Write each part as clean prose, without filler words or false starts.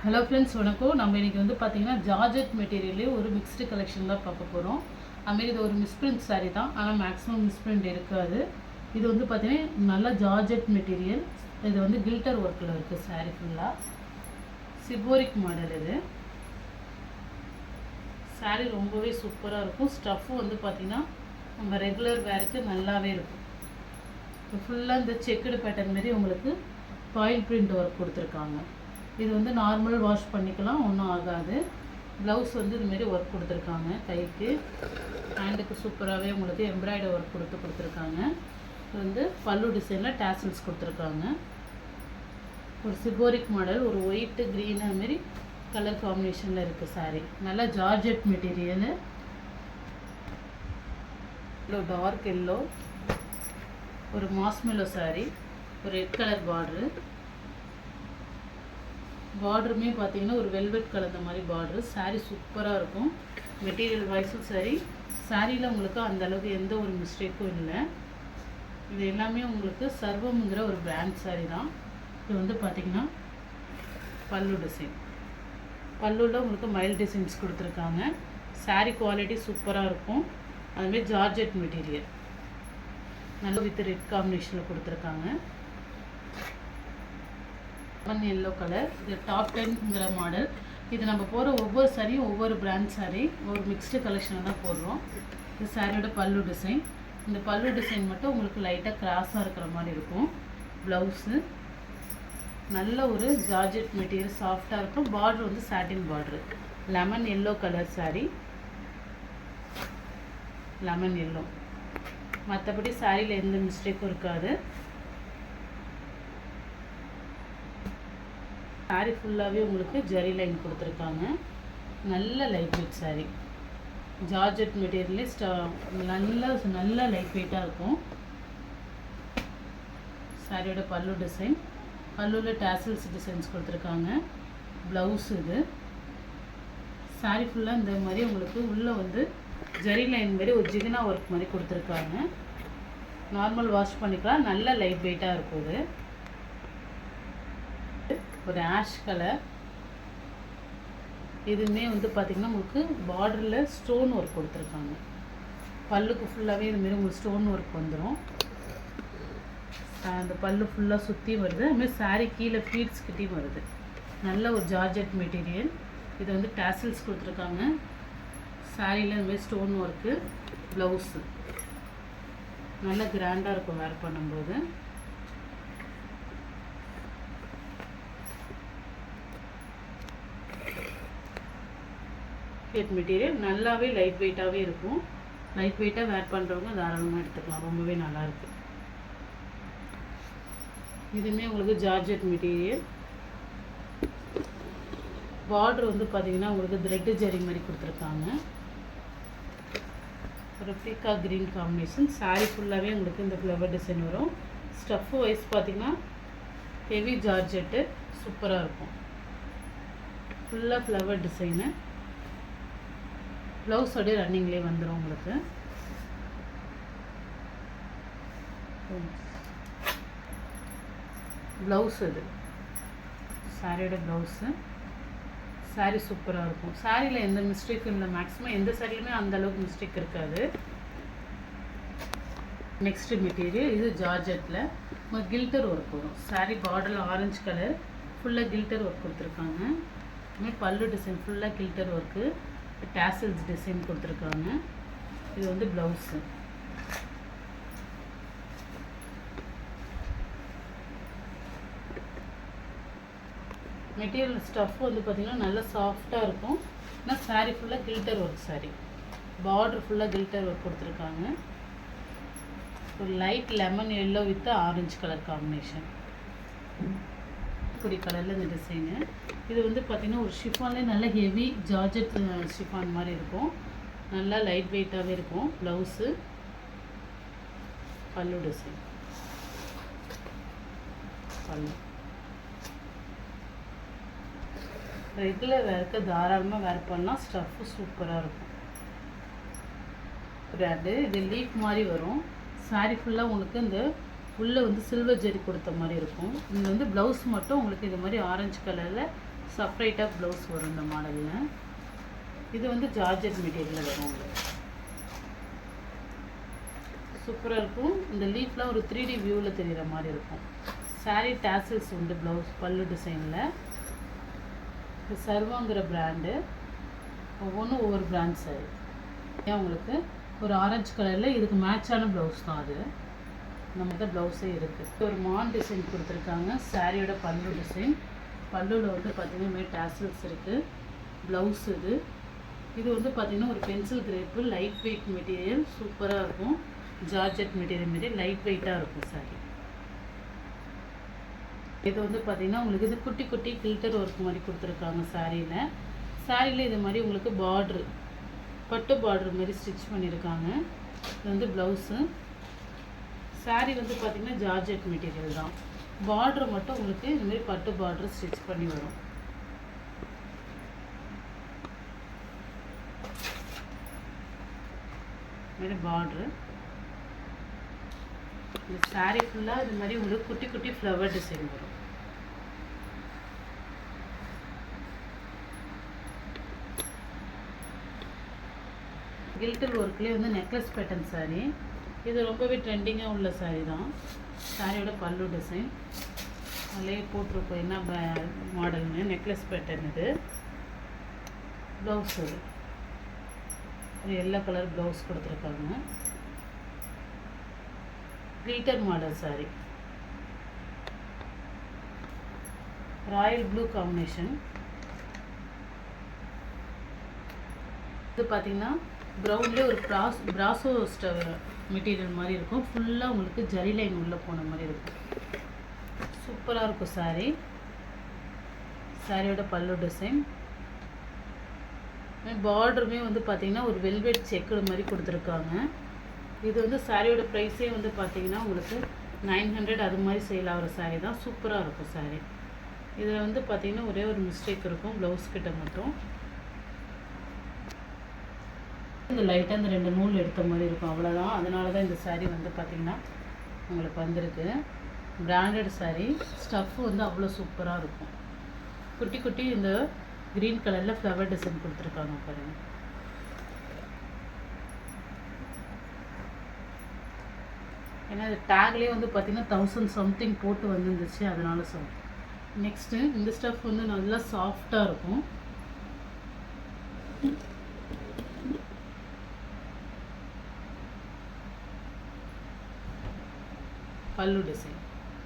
Hello friends, வணக்கம். நம்ம இன்றைக்கி வந்து பார்த்திங்கன்னா ஜார்ஜெட் மெட்டீரியல்லே ஒரு மிக்ஸ்டு கலெக்ஷன் தான் பார்க்க போகிறோம். அதுமாரி இது ஒரு மிஸ்பிரிண்ட் சாரீ தான், ஆனால் மேக்ஸிமம் மிஸ்பிரிண்ட் இருக்காது. இது வந்து பார்த்திங்கன்னா நல்லா ஜார்ஜெட் மெட்டீரியல். இது வந்து கில்டர் ஒர்க்கில் இருக்குது. சாரீ ஃபுல்லாக சிபோரிக் மாடல். இது சாரீ ரொம்பவே சூப்பராக இருக்கும். ஸ்டஃப்பும் வந்து பார்த்திங்கன்னா நம்ம ரெகுலர் வேருக்கு நல்லாவே இருக்கும். இப்போ ஃபுல்லாக இந்த செக்குடு பேட்டர்ன் மாரி உங்களுக்கு பாயில் பிரிண்ட் ஒர்க் கொடுத்துருக்காங்க. இது வந்து நார்மல் வாஷ் பண்ணிக்கலாம், ஒன்றும் ஆகாது. ப்ளவுஸ் வந்து இதுமாரி ஒர்க் கொடுத்துருக்காங்க. கைக்கு ஹேண்டுக்கு சூப்பராகவே உங்களுக்கு எம்ப்ராய்டரி ஒர்க் கொடுத்துருக்காங்க. இது வந்து பல்லு டிசைனில் டேசல்ஸ் கொடுத்துருக்காங்க. ஒரு சிபோரிக் மாடல், ஒரு ஒயிட்டு க்ரீன் அதுமாரி கலர் காம்பினேஷனில் இருக்குது சாரீ. நல்லா georgette material. Yellow, dark yellow, ஒரு மாஸ்மெல்லோ சாரீ, ஒரு ரெட் கலர் பார்டருமே பார்த்தீங்கன்னா ஒரு வெல்வெட் கலந்த மாதிரி பார்டரு. சாரீ சூப்பராக இருக்கும். மெட்டீரியல் வைஸும் சரி, சாரியில் உங்களுக்கு அந்தளவுக்கு எந்த ஒரு மிஸ்டேக்கும் இல்லை. இது எல்லாமே உங்களுக்கு சர்வம்ங்கிற ஒரு பிராண்ட் சாரீ தான். இது வந்து பார்த்திங்கன்னா பல்லு டிசைன். பல்லுவில் உங்களுக்கு மைல் டிசைன்ஸ் கொடுத்துருக்காங்க. சாரீ குவாலிட்டி சூப்பராக இருக்கும். அதுமாரி ஜார்ஜெட் மெட்டீரியல் நல்ல வித் ரெட் காம்பினேஷனில் கொடுத்துருக்காங்க. Yellow colour. இது டாப் 10ங்கிற மாடல். இது நம்ம போகிற ஒவ்வொரு சாரியும் ஒவ்வொரு பிராண்ட் சாரீ, ஒரு மிக்ஸ்டு கலெக்ஷன் தான் போடுறோம். இது சாரியோட பல்லு டிசைன். இந்த பல்லு டிசைன் மட்டும் உங்களுக்கு லைட்டாக கிராஸாக இருக்கிற மாதிரி இருக்கும். ப்ளவுஸு நல்ல ஒரு ஜார்ஜெட் மெட்டீரியல், சாஃப்டாக இருக்கும். பார்டர் வந்து satin border. Lemon yellow colour sari, lemon yellow. மற்றபடி சாரியில் எந்த மிஸ்டேக்கும் இருக்காது. சாரீ ஃபுல்லாகவே உங்களுக்கு ஜரி லைன் கொடுத்துருக்காங்க. நல்ல லைட் வெயிட் சாரீ. ஜார்ஜெட் மெட்டீரியலே நல்ல லைட் வெயிட்டாக இருக்கும். சாரியோட பல்லு டிசைன். பல்லுவில் டேசல்ஸ் டிசைன்ஸ் கொடுத்துருக்காங்க. ப்ளவுஸ் இது. சாரீ ஃபுல்லாக இந்த மாதிரி உங்களுக்கு உள்ளே வந்து ஜரி லைன் மாதிரி ஒரு ஜிகினா ஒர்க் மாதிரி கொடுத்துருக்காங்க. நார்மல் வாஷ் பண்ணிக்கலாம். நல்ல லைட் வெயிட்டாக இருக்கும். இது ஒரு ஆஷ் கலர். இதுவுமே வந்து பார்த்திங்கன்னா உங்களுக்கு பார்டரில் ஸ்டோன் ஒர்க் கொடுத்துருக்காங்க. பல்லுக்கு ஃபுல்லாகவே இதுமாரி உங்களுக்கு ஸ்டோன் ஒர்க் வந்துடும். அந்த பல்லு ஃபுல்லாக சுற்றி வருது. அதுமாதிரி சாரீ கீழே ஃபீட்ஸ் கிட்டேயும் வருது. நல்ல ஒரு ஜார்ஜெட் மெட்டீரியல். இது வந்து டேசல்ஸ் கொடுத்துருக்காங்க. சாரியில் இதுமாதிரி ஸ்டோன் ஒர்க்கு. ப்ளவுஸு நல்ல கிராண்டாக இருக்கும் வேர் பண்ணும்போது. மெட்டீரியல் நல்லாவே லைட் வெயிட்டாகவே இருக்கும். லைட் வெயிட்டாக வேர் பண்ணுறவங்க தாராளமாக எடுத்துக்கலாம். ரொம்பவே நல்லாயிருக்கு. இதுவுமே உங்களுக்கு ஜார்ஜெட் மெட்டீரியல். பார்டர் வந்து பார்த்திங்கன்னா உங்களுக்கு த்ரெட்டு ஜரி மாதிரி கொடுத்துருக்காங்க. ஒரு பீக்கா க்ரீன் காம்பினேஷன். சாரீ ஃபுல்லாகவே உங்களுக்கு இந்த ஃப்ளவர் டிசைன் வரும். ஸ்டஃப்பு வைஸ் பார்த்திங்கன்னா ஹெவி ஜார்ஜெட்டு சூப்பராக இருக்கும். ஃபுல்லாக ஃப்ளவர் டிசைனு. ப்ளவுஸோடைய ரன்னிங்லேயே வந்துடும் உங்களுக்கு. ப்ளவுஸ் இது சாரியோட ப்ளவுஸு. சாரீ சூப்பராக இருக்கும். சாரியில் எந்த மிஸ்டேக்கும் இல்லை. மேக்ஸிமம் எந்த சாரியுமே அந்தளவுக்கு மிஸ்டேக் இருக்காது. நெக்ஸ்ட்டு மெட்டீரியல் இது ஜார்ஜெட்டில் உங்களுக்கு கில்டர் ஒர்க் வரும். சாரீ பார்டரில் ஆரஞ்சு கலர் ஃபுல்லாக கில்டர் ஒர்க் கொடுத்துருக்காங்க. இதுமாதிரி பல்லு டிசைன் ஃபுல்லாக கில்டர் ஒர்க்கு. டேசல்ஸ் டிசைன் கொடுத்துருக்காங்க. இது வந்து ப்ளவுஸு. மெட்டீரியல் ஸ்டஃப் வந்து பார்த்திங்கன்னா நல்லா சாஃப்டாக இருக்கும். ஆனால் சாரீ ஃபுல்லாக கில்டர் ஒர்க் சாரீ. பார்டர் ஃபுல்லாக கில்டர் ஒர்க் கொடுத்துருக்காங்க. ஒரு light lemon yellow with orange colour combination. பொடி கலரில் இந்த டிசைனு. இது வந்து பார்த்திங்கன்னா ஒரு ஷிஃபான்லேயே நல்ல ஹெவி ஜார்ஜெட் ஷிஃபான் மாதிரி இருக்கும். நல்லா லைட் வெயிட்டாகவே இருக்கும். ப்ளவுஸு, பல்லு டிசைன். பல்லு ரெகுலர் வேருக்கு தாராளமாக வேர் பண்ணால் ஸ்டஃப்பு சூப்பராக இருக்கும். பிராண்டு இது லீஃப் மாதிரி வரும். சாரீ ஃபுல்லாக உங்களுக்கு இந்த உள்ளே வந்து சில்வர் ஜெரி கொடுத்த மாதிரி இருக்கும். இது வந்து ப்ளவுஸ் மட்டும் உங்களுக்கு இது மாதிரி ஆரஞ்சு கலரில் செப்பரேட்டாக ப்ளவுஸ் வரும் இந்த மாடலில். இது வந்து ஜார்ஜெட் மெட்டீரியலில் வரும் உங்களுக்கு. சூப்பராக இருக்கும். இந்த லீஃப்லாம் ஒரு 3D வியூவில் தெரிகிற மாதிரி இருக்கும். சாரீ டேசல்ஸ் உண்டு ப்ளவுஸ் பல்லு டிசைனில். இது சர்வாங்கிற பிராண்டு. ஒவ்வொன்றும் ஒவ்வொரு பிராண்ட் சாரி. ஏன் உங்களுக்கு ஒரு ஆரஞ்சு கலரில் இதுக்கு மேட்சான ப்ளவுஸ் தான் அது. நம்மகிட்ட ப்ளவுஸே இருக்குது. ஒரு மான் டிசைன் கொடுத்துருக்காங்க. சாரியோட பல்லு டிசைன். பல்லுவில் வந்து பார்த்திங்கன்னா டேசல்ஸ் இருக்குது. ப்ளவுஸ் இது வந்து பார்த்திங்கன்னா ஒரு pencil crepe light weight material. சூப்பராக இருக்கும். ஜார்ஜெட் மெட்டீரியல் மாரி லைட் வெயிட்டாக இருக்கும் சாரி. இது வந்து பார்த்திங்கன்னா உங்களுக்கு இது குட்டி குட்டி கில்டர் ஒர்க் மாதிரி கொடுத்துருக்காங்க சாரியில். சாரியில் இது மாதிரி உங்களுக்கு பார்ட்ரு பட்டு பார்ட்ரு மாதிரி ஸ்டிச் பண்ணியிருக்காங்க. இது வந்து ப்ளவுஸு. சாரி வந்து பார்த்திங்கன்னா ஜார்ஜெட் மெட்டீரியல் தான். பார்ட்ரு மட்டும் உங்களுக்கு இதுமாரி பட்டு பார்ட்ரு ஸ்டிச் பண்ணி வரும். இதுமாரி பார்ட்ரு. இந்த சாரி ஃபுல்லாக இது மாதிரி உங்களுக்கு குட்டி குட்டி ஃப்ளவர் டிசைன் வரும். கில்டர் ஒர்க்லேயே வந்து நெக்லஸ் பேட்டர்ன் சாரி. இது ரொம்பவே ட்ரெண்டிங்காக உள்ள சாரி தான். சாரியோட பல்லு டிசைன் அதிலே போட்டிருப்போம் என்ன மாடல்னு. நெக்லஸ் பேட்டர்ன் இது. ப்ளவுஸ் ஒரு எல்லோ கலர் ப்ளவுஸ் கொடுத்துருக்காங்க. Gilder model sorry. Royal blue combination. இது பார்த்திங்கன்னா ப்ரௌன்லேயே ஒரு பிராசோ ஸ்டவ் மெட்டீரியல் மாதிரி இருக்கும். ஃபுல்லாக உங்களுக்கு ஜரி லைன் உள்ளே போன மாதிரி இருக்கும். சூப்பராக இருக்கும் சாரி. சாரியோட பல்லு டிசைன். பார்டருமே வந்து பார்த்திங்கன்னா ஒரு வெல்வெட் செக்குடு மாதிரி கொடுத்துருக்காங்க. இது வந்து சாரியோட ப்ரைஸே வந்து பார்த்திங்கன்னா உங்களுக்கு 900 அது மாதிரி சேல் ஆகிற சாரீ தான். சூப்பராக இருக்கும் சாரீ. இதில் வந்து பார்த்திங்கன்னா ஒரே ஒரு மிஸ்டேக் இருக்கும் ப்ளவுஸ் கிட்ட மட்டும். இந்த லைட்டாக இந்த 2 நூல் எடுத்த மாதிரி இருக்கும், அவ்வளோதான். அதனால தான் இந்த சாரீ வந்து பார்த்திங்கன்னா உங்களுக்கு வந்திருக்கு. பிராண்டட் சாரீ. ஸ்டஃப் வந்து அவ்வளோ சூப்பராக இருக்கும். குட்டி குட்டி இந்த க்ரீன் கலரில் ஃப்ளவர் டிசைன் கொடுத்துருக்காங்க பாருங்கள். ஏன்னா இது டேக்லேயே வந்து பார்த்திங்கன்னா 1000 சம்திங் போட்டு வந்துருந்துச்சு, அதனால சொல்கிறேன். நெக்ஸ்ட்டு இந்த ஸ்டஃப் வந்து நல்லா சாஃப்டாக இருக்கும். பல்லு டிசைன்.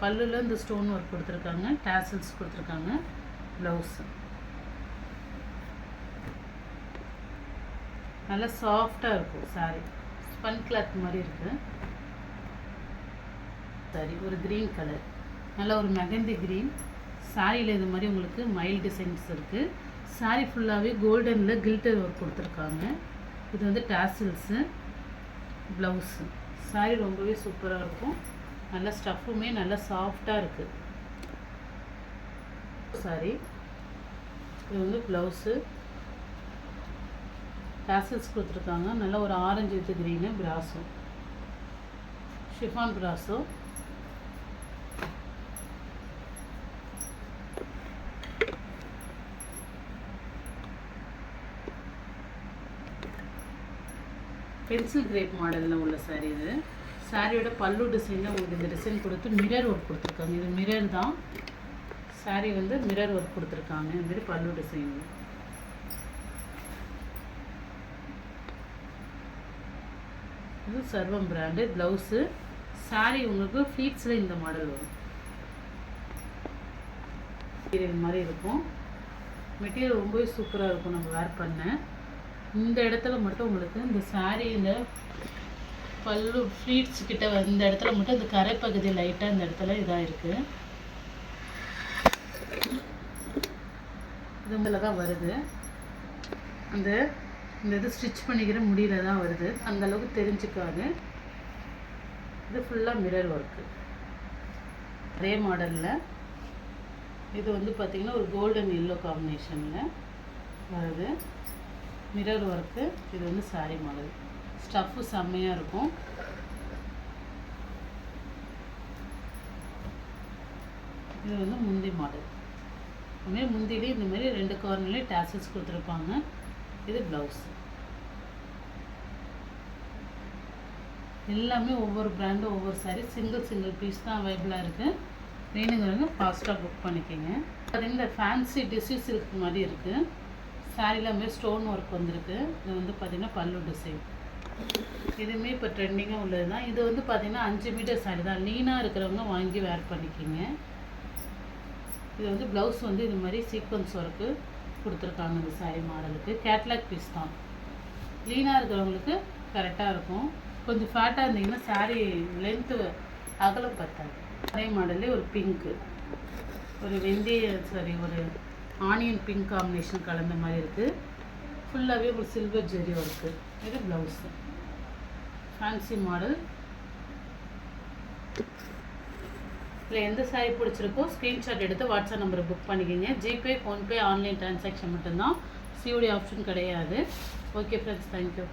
பல்லுல இந்த ஸ்டோன் ஒர்க் கொடுத்துருக்காங்க. டேசல்ஸ் கொடுத்துருக்காங்க. ப்ளவுஸு நல்லா சாஃப்டாக இருக்கும் சாரி. ஸ்பன் கிளாத் மாதிரி இருக்குது சாரி. ஒரு க்ரீன் கலர், நல்லா ஒரு மெகந்தி க்ரீன். சாரியில் இது மாதிரி உங்களுக்கு மைல் டிசைன்ஸ் இருக்குது. சாரி ஃபுல்லாகவே கோல்டனில் கில்டர் ஒர்க் கொடுத்துருக்காங்க. இது வந்து டேசல்ஸு, ப்ளவுஸு. சாரி ரொம்பவே சூப்பராக இருக்கும். நல்லா ஸ்டஃப்புமே நல்லா சாஃப்டாக இருக்குது சாரி. இது வந்து ப்ளவுஸு. டேசல்ஸ் கொடுத்துருக்காங்க. நல்லா ஒரு orange with green. பிராஸோ, chiffon பிராஸோ. Pencil grape மாடலில் உள்ள சாரீ இது. சாரியோட பல்லு டிசைனில் உங்களுக்கு இந்த டிசைன் கொடுத்து மிரர் ஒர்க் கொடுத்துருக்காங்க. இது மிரர் தான். சாரீ வந்து மிரர் ஒர்க் கொடுத்துருக்காங்க. இதுமாரி பல்லு டிசைன். இது சர்வம் பிராண்டு. ப்ளவுஸு. சாரீ உங்களுக்கு ஃப்ளீட்ஸில் இந்த மாடல் வரும். மெட்டீரியல் மாதிரி இருக்கும். மெட்டீரியல் ரொம்பவே சூப்பராக இருக்கும் நம்ம வேர் பண்ண. இந்த இடத்துல மட்டும் உங்களுக்கு இந்த சாரீ இந்த பல்லு ஃப்ளீட்ஸ் கிட்ட இந்த இடத்துல மட்டும் இந்த கரை பகுதி லைட்டாக இந்த இடத்துல இதாக இருக்குது. இது மேலே தான் வருது. இந்த இது ஸ்டிச் பண்ணிக்கிற முடியல தான் வருது. அந்தளவுக்கு தெரிஞ்சுக்காது. இது ஃபுல்லாக மிரர் ஒர்க்கு. அதே மாடலில் இது வந்து பார்த்திங்கன்னா ஒரு கோல்டன் எல்லோ காம்பினேஷனில் வருது. Mirror work. இது வந்து சாரீ மாடல். ஸ்டஃப்பு செம்மையாக இருக்கும். இது வந்து முந்தி மாடல். அதுமாரி முந்திலே இந்த மாதிரி 2 கார்னர்லேயும் டேசல்ஸ் கொடுத்துருப்பாங்க. இது ப்ளவுஸ். எல்லாமே ஒவ்வொரு பிராண்டும் ஒவ்வொரு சாரீ சிங்கிள் பீஸ் தான் அவைலபிளாக இருக்குது. வேணுங்கிறவங்க ஃபாஸ்ட்டாக புக் பண்ணிக்கோங்க. அது இந்த ஃபேன்சி டிஷ்யூ சில்க் மாதிரி இருக்குது. சாரீல மாதிரி ஸ்டோன் ஒர்க் வந்திருக்கு. இது வந்து பார்த்திங்கன்னா பல்லு டிசைன். இதுவுமே இப்போ ட்ரெண்டிங்காக உள்ளது தான். இது வந்து பார்த்திங்கன்னா 5 மீட்டர் சாரீ தான். லீனாக இருக்கிறவங்க வாங்கி வேர் பண்ணிக்கிங்க. இது வந்து ப்ளவுஸ் வந்து இது மாதிரி சீக்வன்ஸ் ஒர்க்கு கொடுத்துருக்காங்க. இந்த சாரீ மாடலுக்கு கேட்லாக் பீஸ் தான். லீனாக இருக்கிறவங்களுக்கு கரெக்டாக இருக்கும். கொஞ்சம் ஃபேட்டாக இருந்தீங்கன்னா சாரீ லென்த்து அகலம் பத்தாது. அதே மாடல்லே ஒரு பிங்க்கு, ஒரு வெந்தய ஒரு ஆனியன் பிங்க் காம்பினேஷன் கலந்த மாதிரி இருக்குது. ஃபுல்லாகவே ஒரு சில்வர் ஜெரி ஒர்க்கு. இது ப்ளவுஸு. Fancy model. இதில் எந்த சாரீ பிடிச்சிருக்கோ ஸ்க்ரீன்ஷாட் எடுத்து வாட்ஸ்அப் நம்பருக்கு புக் பண்ணிக்கோங்க. ஜிபே, ஃபோன்பே, ஆன்லைன் ட்ரான்சாக்ஷன் மட்டும்தான். சிஓடி ஆப்ஷன் கிடையாது. Okay friends, thank you.